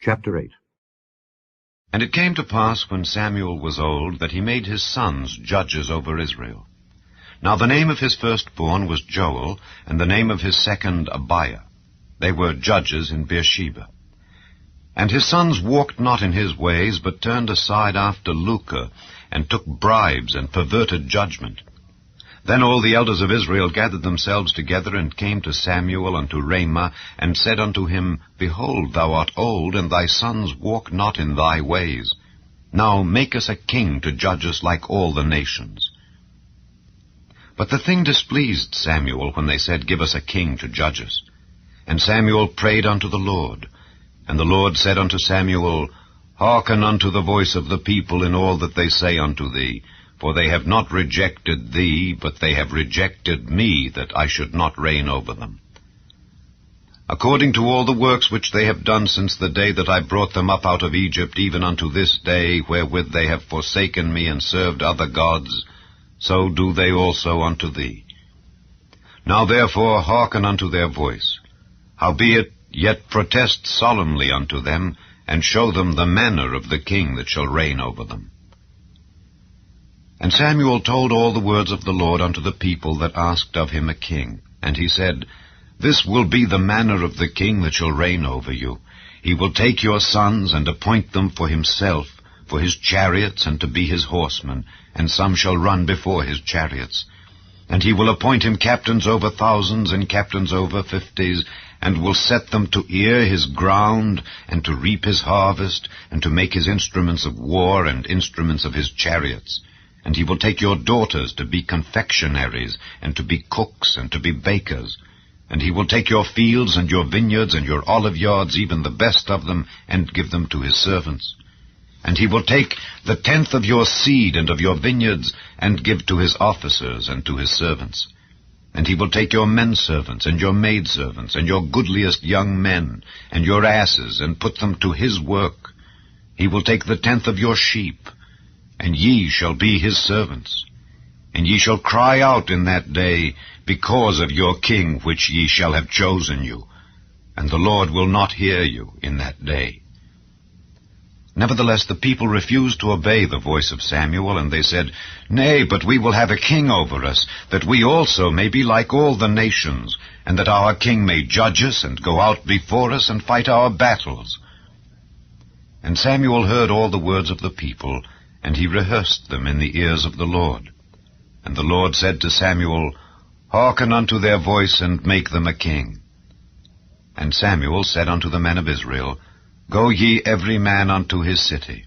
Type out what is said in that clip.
Chapter 8. And it came to pass, when Samuel was old, that he made his sons judges over Israel. Now the name of his firstborn was Joel, and the name of his second Abiah. They were judges in Beersheba. And his sons walked not in his ways, but turned aside after lucre, and took bribes, and perverted judgment. Then all the elders of Israel gathered themselves together, and came to Samuel unto Ramah, and said unto him, Behold, thou art old, and thy sons walk not in thy ways. Now make us a king to judge us like all the nations. But the thing displeased Samuel when they said, Give us a king to judge us. And Samuel prayed unto the Lord. And the Lord said unto Samuel, Hearken unto the voice of the people in all that they say unto thee. For they have not rejected thee, but they have rejected me, that I should not reign over them. According to all the works which they have done since the day that I brought them up out of Egypt, even unto this day, wherewith they have forsaken me and served other gods, so do they also unto thee. Now therefore hearken unto their voice. Howbeit, yet protest solemnly unto them, and show them the manner of the king that shall reign over them. And Samuel told all the words of the Lord unto the people that asked of him a king. And he said, This will be the manner of the king that shall reign over you. He will take your sons, and appoint them for himself, for his chariots, and to be his horsemen, and some shall run before his chariots. And he will appoint him captains over thousands, and captains over 50s, and will set them to ear his ground, and to reap his harvest, and to make his instruments of war, and instruments of his chariots. And he will take your daughters to be confectionaries, and to be cooks, and to be bakers. And he will take your fields, and your vineyards, and your olive yards, even the best of them, and give them to his servants. And he will take the 10th of your seed and of your vineyards, and give to his officers and to his servants. And he will take your menservants, and your maidservants, and your goodliest young men, and your asses, and put them to his work. He will take the 10th of your sheep, and ye shall be his servants. And ye shall cry out in that day, because of your king which ye shall have chosen you. And the Lord will not hear you in that day. Nevertheless the people refused to obey the voice of Samuel, and they said, Nay, but we will have a king over us, that we also may be like all the nations, and that our king may judge us, and go out before us, and fight our battles. And Samuel heard all the words of the people, and he rehearsed them in the ears of the Lord. And the Lord said to Samuel, Hearken unto their voice, and make them a king. And Samuel said unto the men of Israel, Go ye every man unto his city.